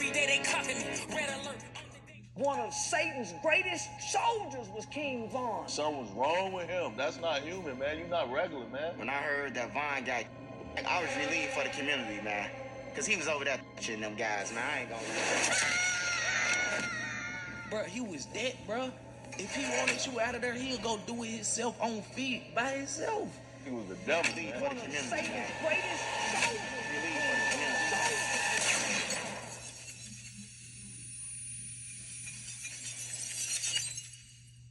Every day they copy me. Red alert. One of Satan's greatest soldiers was King Von. Something's wrong with him. That's not human, man. You're not regular, man. When I heard that Von guy, I was relieved for the community, man. Because he was over there shitting them guys, man. I ain't gonna lie. Bro, he was dead, bro. If he wanted you out of there, he'll go do it himself on feet by himself. He was the devil, man. One of Satan's greatest soldiers.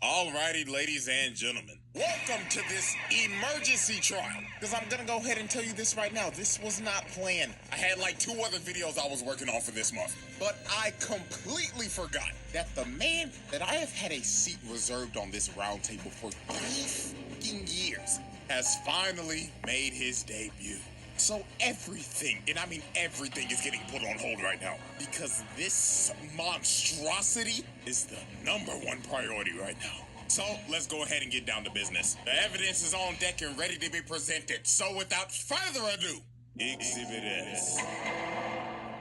Alrighty, ladies and gentlemen, welcome to this emergency trial. Because I'm gonna go ahead and tell you this right now, this was not planned. I had like 2 other videos I was working on for this month, but I completely forgot that the man that I have had a seat reserved on this round table for 3 fucking years has finally made his debut. So everything, and I mean everything, is getting put on hold right now because this monstrosity is the #1 priority right now. So let's go ahead and get down to business. The evidence is on deck and ready to be presented. So without further ado, Exhibit S.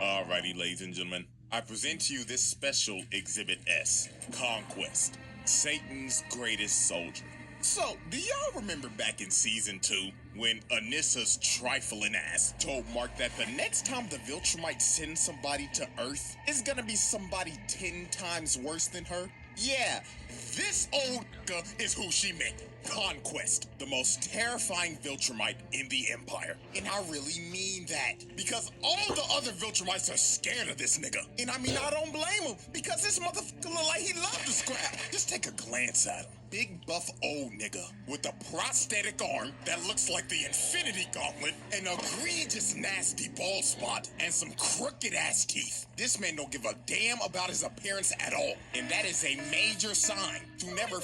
Alrighty, ladies and gentlemen, I present to you this special Exhibit S, Conquest, Satan's greatest soldier. So, do y'all remember back in season 2 when Anissa's trifling ass told Mark that the next time the Viltrumite sends somebody to Earth, it's gonna be somebody 10 times worse than her? Yeah, this old is who she meant. Conquest, the most terrifying Viltrumite in the Empire. And I really mean that, because all the other Viltrumites are scared of this nigga. And I mean, I don't blame him, because this motherfucker look like he loved to scrap. Just take a glance at him. Big buff old nigga with a prosthetic arm that looks like the Infinity Gauntlet, an egregious nasty bald spot, and some crooked ass teeth. This man don't give a damn about his appearance at all. And that is a major sign to never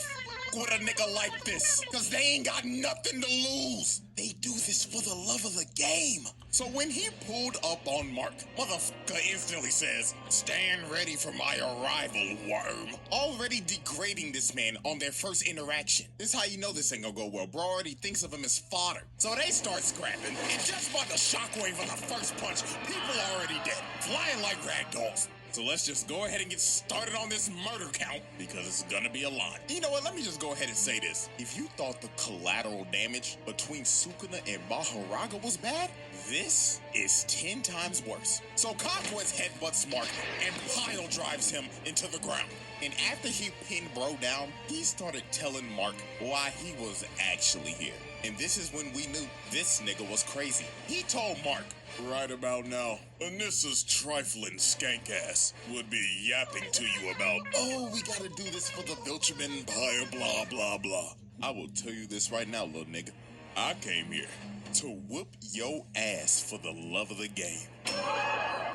with a nigga like this, cause they ain't got nothing to lose. They do this for the love of the game. So when he pulled up on Mark, motherfucker instantly says, "Stand ready for my arrival, worm." Already degrading this man on their first interaction. This is how you know this ain't gonna go well. Bro already thinks of him as fodder. So they start scrapping, and just by the shockwave of the first punch, people already dead, flying like rag dolls. So let's just go ahead and get started on this murder count, because it's gonna be a lot. You know what, let me just go ahead and say this. If you thought the collateral damage between Sukuna and Maharaga was bad, this is 10 times worse. So Conquest headbutts Mark and pile drives him into the ground. And after he pinned bro down, he started telling Mark why he was actually here. And this is when we knew this nigga was crazy. He told Mark, "Right about now, Anissa's trifling skank ass would be yapping to you about, oh, we gotta do this for the Viltrum Empire, blah, blah, blah." I will tell you this right now, little nigga. I came here to whoop your ass for the love of the game.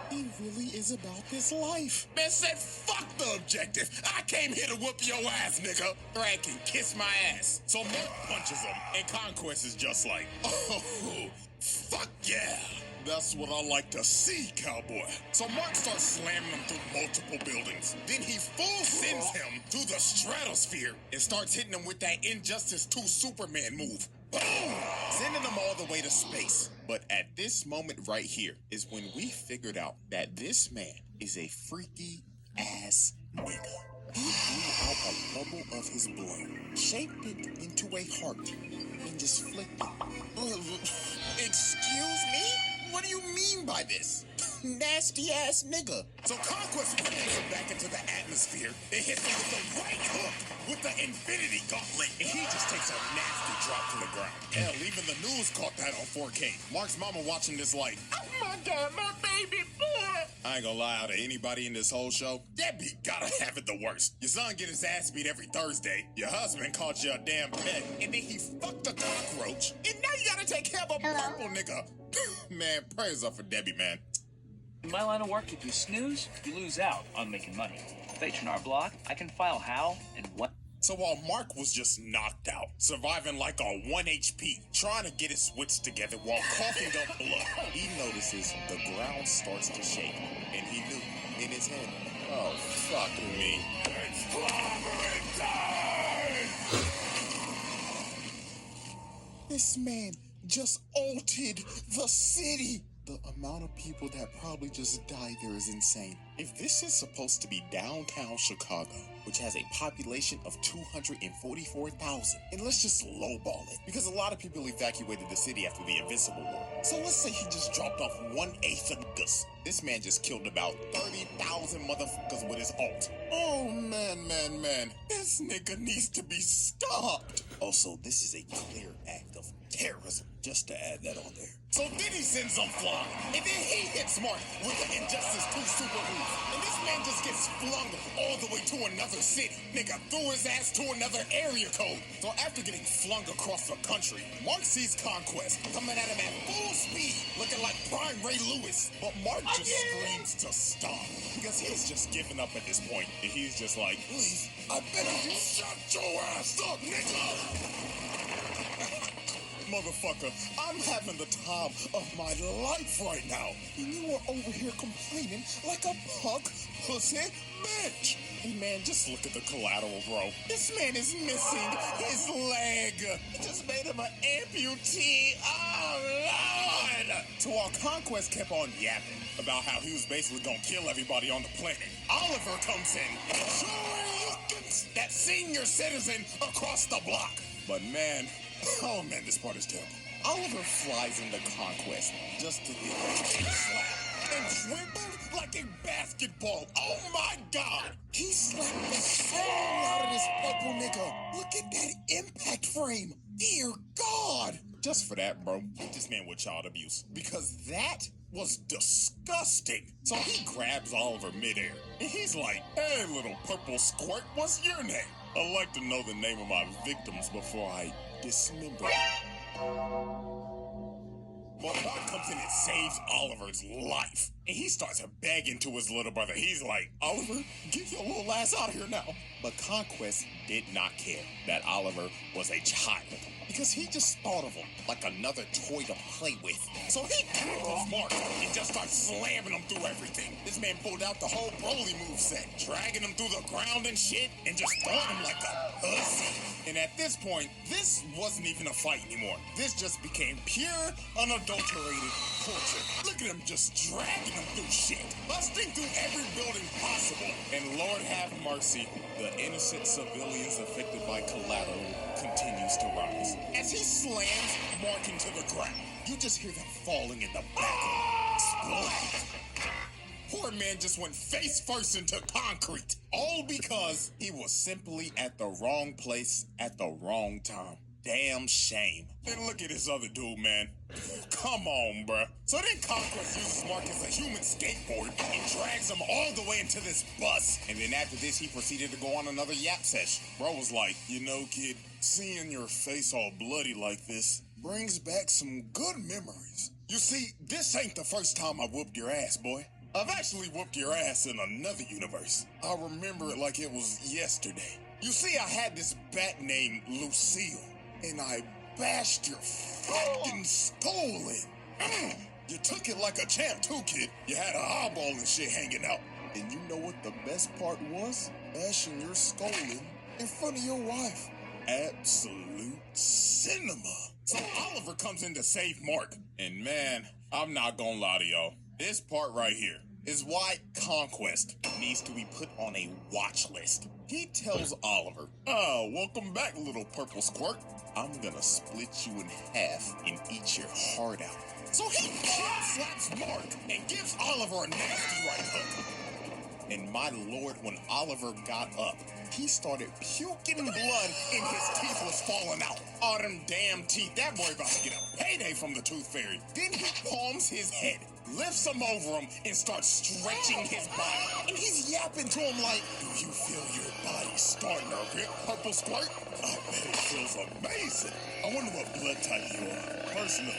He really is about this life. Man said, fuck the objective. I came here to whoop your ass, nigga. Drag can kiss my ass. So Mark punches him, and Conquest is just like, oh, fuck yeah. That's what I like to see, cowboy. So Mark starts slamming him through multiple buildings. Then he full sends him through the stratosphere and starts hitting him with that Injustice 2 Superman move. Boom! Sending them all the way to space. But at this moment right here is when we figured out that this man is a freaky ass nigga. He blew out a bubble of his blood, shaped it into a heart, and just flicked it. Excuse me? What do you mean by this? Nasty ass nigga. So Conquest pushes him back into the atmosphere and hits him with the right hook with the Infinity Gauntlet, and he just takes a nasty drop to the ground. Hell, even the news caught that on 4K. Mark's mama watching this like, oh my god, my baby boy. I ain't gonna lie, out of anybody in this whole show, Debbie gotta have it the worst. Your son get his ass beat every Thursday, your husband caught you a damn pet, and then he fucked a cockroach, and now you gotta take care of a purple nigga. Man, prayers up for Debbie, man. In my line of work, if you snooze, you lose out on making money. If H&R Block, I can file how and what. So while Mark was just knocked out, surviving like a 1 HP, trying to get his wits together while coughing up blood, he notices the ground starts to shake, and he knew in his head, oh, fuck me. It's clobbering time! This man just altered the city. The amount of people that probably just died there is insane. If this is supposed to be downtown Chicago, which has a population of 244,000, and let's just lowball it, because a lot of people evacuated the city after the Invincible War. So let's say he just dropped off 1/8 of niggas. This man just killed about 30,000 motherfuckers with his ult. Oh man, this nigga needs to be stopped. Also, this is a clear act of terrorism, just to add that on there. So then he sends them flying, and then he hits Mark with the Injustice 2 super move, and this man just gets flung all the way to another city. Nigga threw his ass to another area code. So after getting flung across the country, Mark sees Conquest coming at him at full speed, looking like prime Ray Lewis. But Mark just screams to stop, because he's just giving up at this point, and he's just like, please, I better you shut your ass up, nigga! Motherfucker, I'm having the time of my life right now. And you are over here complaining like a punk, pussy bitch. Hey man, just look at the collateral, bro. This man is missing his leg. He just made him an amputee. Oh, Lord! So while Conquest kept on yapping about how he was basically gonna kill everybody on the planet, Oliver comes in, that senior citizen across the block. But man, oh man, this part is terrible. Oliver flies into Conquest just to get slapped and dribbled like a basketball. Oh my God! He slapped the soul out of this purple nigga. Look at that impact frame. Dear God! Just for that, bro, hit this man with child abuse, because that was disgusting. So he grabs Oliver midair, and he's like, hey, little purple squirt, what's your name? I'd like to know the name of my victims before I dismember. Well, Mark comes in and saves Oliver's life. And he starts begging to his little brother. He's like, Oliver, get your little ass out of here now. But Conquest did not care that Oliver was a child, because he just thought of him like another toy to play with. So he tackles Mark and just starts slamming him through everything. This man pulled out the whole Broly moveset, dragging him through the ground and shit, and just throwing him like a pussy. And at this point, this wasn't even a fight anymore. This just became pure, unadulterated torture. Look at him just dragging him through shit, busting through every building possible. And Lord have mercy, the innocent civilians affected by collateral continues to rise. As he slams Mark into the ground, you just hear them falling in the background. Splat! Poor man just went face first into concrete, all because he was simply at the wrong place at the wrong time. Damn shame. And look at this other dude, man. Come on, bruh. So then Conquest uses Mark as a human skateboard and drags him all the way into this bus. And then after this, he proceeded to go on another yap session. Bro was like, you know, kid, seeing your face all bloody like this brings back some good memories. You see, this ain't the first time I whooped your ass, boy. I've actually whooped your ass in another universe. I remember it like it was yesterday. You see, I had this bat named Lucille, and I bashed your fucking skull in. You took it like a champ too, kid. You had an eyeball and shit hanging out. And you know what the best part was? Bashing your skull in front of your wife. Absolute cinema. So Oliver comes in to save Mark. And man, I'm not gonna lie to y'all. This part right here is why Conquest needs to be put on a watch list. He tells Oliver, welcome back, little purple squirt. I'm gonna split you in half and eat your heart out. So he slaps Mark and gives Oliver a nasty right hook. And my lord, when Oliver got up, he started puking blood and his teeth was falling out. All them damn teeth. That boy about to get a payday from the tooth fairy. Then he palms his head, lifts him over him, and starts stretching his body. And he's yapping to him like, do you feel your body starting to rip, purple squirt? I bet it feels amazing. I wonder what blood type you are. Personally,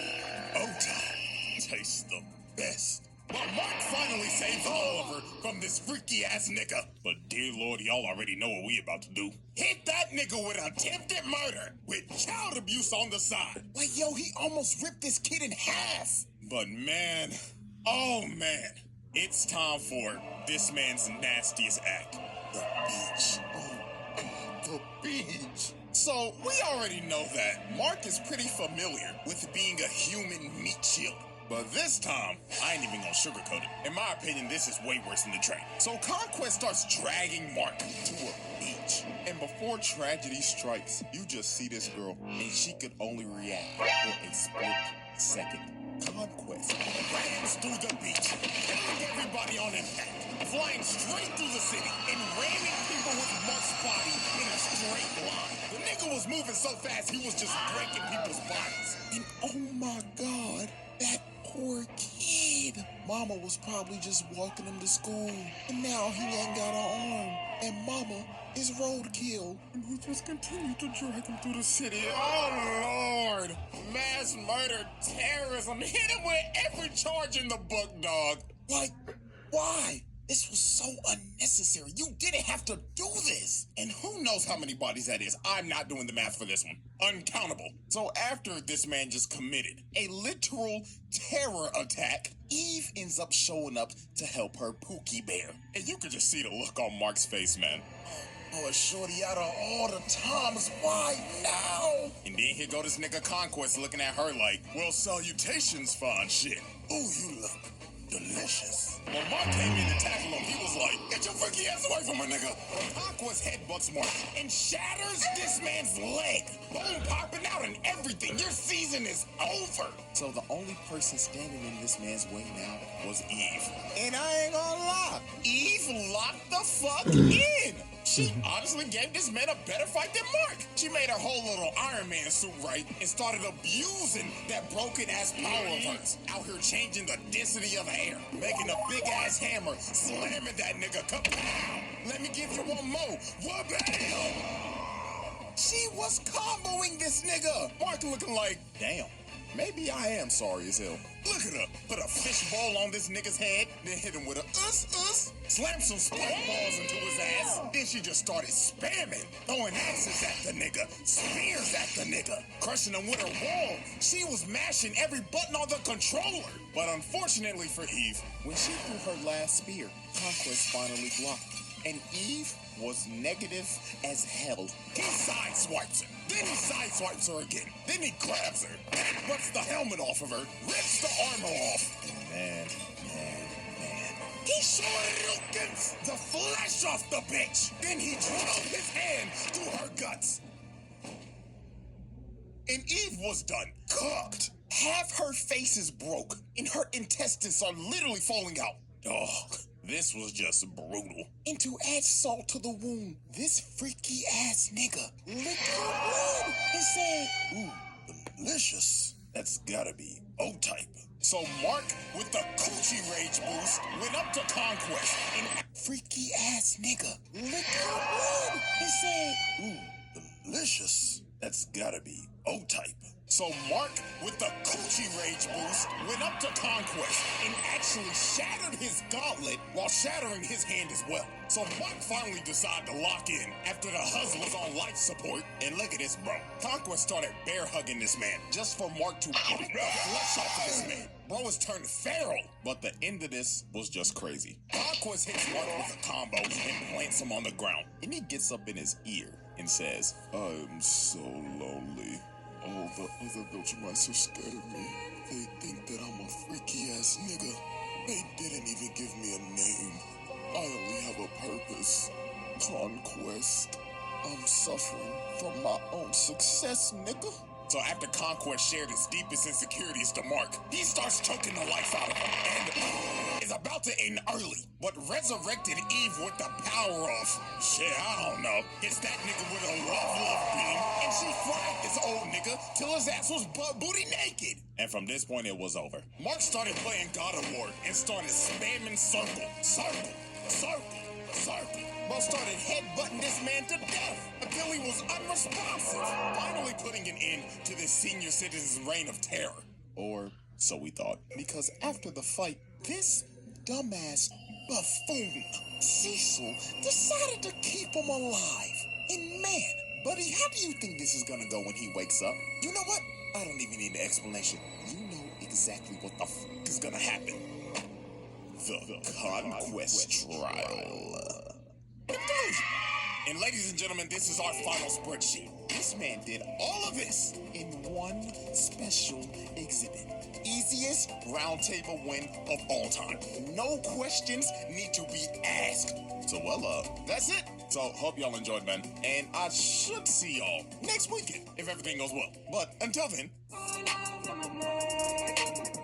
O-type tastes the best. But Mark finally saves Oliver from this freaky-ass nigga. But dear Lord, y'all already know what we about to do. Hit that nigga with attempted murder with child abuse on the side. Like, yo, he almost ripped this kid in half. But man, oh man, it's time for this man's nastiest act. The beach. Oh, the beach. So, we already know that Mark is pretty familiar with being a human meat shield. But this time, I ain't even gonna sugarcoat it. In my opinion, this is way worse than the train. So Conquest starts dragging Mark to a beach. And before tragedy strikes, you just see this girl, and she could only react for a split second. Conquest rams through the beach, killing everybody on impact, flying straight through the city, and ramming people with Mark's body in a straight line. The nigga was moving so fast, he was just breaking people's bodies. And oh my God, that poor kid. Mama was probably just walking him to school, and now he ain't got an arm, and mama is roadkill. And we just continue to drag him through the city. Oh Lord, mass murder, terrorism, hit him with every charge in the book, dog. Like, why? This was so unnecessary. You didn't have to do this. And who knows how many bodies that is. I'm not doing the math for this one. Uncountable. So after this man just committed a literal terror attack, Eve ends up showing up to help her Pookie Bear. And you could just see the look on Mark's face, man. Oh, shorty, out of all the times, why now? And then here go this nigga Conquest looking at her like, well, salutations, fine shit. Ooh, you look delicious. When Mark came in to tackle him, he was like, get your freaky ass away from me, nigga. Conquest headbutts Mark and shatters this man's leg. Bone popping out and everything. Your season is over. So the only person standing in this man's way now was Eve. And I ain't gonna lie, Eve locked the fuck in. She honestly gave this man a better fight than Mark. She made her whole little Iron Man suit right and started abusing that broken ass power of hers. Out here changing the density of the air, making a big ass hammer, slamming that nigga. Kapow! Let me give you one more. Wha-bam! She was comboing this nigga. Mark looking like, damn. Maybe I am sorry as hell. Look at her. Put a fishbowl on this nigga's head, then hit him with a slam some spike balls into his ass. Then she just started spamming, throwing axes at the nigga, spears at the nigga, crushing him with her wall. She was mashing every button on the controller. But unfortunately for Eve, when she threw her last spear, Conquest finally blocked. And Eve was negative as hell. He sideswipes her. Then he sideswipes her again. Then he grabs her. Then rips the helmet off of her. Rips the armor off. And man. He shortens the flesh off the bitch. Then he drove his hand through her guts. And Eve was done. Cooked. Half her face is broke. And her intestines are literally falling out. Dog. This was just brutal. And to add salt to the wound, this freaky ass nigga licked her blood and said, ooh, delicious. That's gotta be O-type. So Mark, with the coochie rage boost, went up to Conquest and freaky ass nigga licked her blood and said, ooh, delicious. That's gotta be O-type. So Mark, with the coochie rage boost, went up to Conquest and actually shattered his gauntlet while shattering his hand as well. So Mark finally decided to lock in after the husband was on life support. And look at this, bro. Conquest started bear hugging this man just for Mark to rip the flesh off of this man. Bro has turned feral. But the end of this was just crazy. Conquest hits Mark with a combo and plants him on the ground. And he gets up in his ear and says, I'm so lonely. All the other Belgian mice are scared of me. They think that I'm a freaky ass nigga. They didn't even give me a name. I only have a purpose. Conquest. I'm suffering from my own success, nigga. So after Conquest shared his deepest insecurities to Mark, he starts choking the life out of him and is about to end early, but resurrected Eve with the power of, shit, I don't know, hits that nigga with a love beam, and she fried this old nigga till his ass was butt booty naked. And from this point, it was over. Mark started playing God of War and started spamming circle. Bro started headbutting this man to death until he was unresponsive, finally putting an end to this senior citizen's reign of terror. Or so we thought. Because after the fight, this dumbass buffoon, Cecil, decided to keep him alive. And man, buddy, how do you think this is gonna go when he wakes up? You know what? I don't even need an explanation. You know exactly what the f is gonna happen. The Conquest trial. And ladies and gentlemen, this is our final spreadsheet. This man did all of this in one special exhibit. Easiest round table win of all time. No questions need to be asked. So, that's it. So, hope y'all enjoyed, man. And I should see y'all next weekend, if everything goes well. But until then...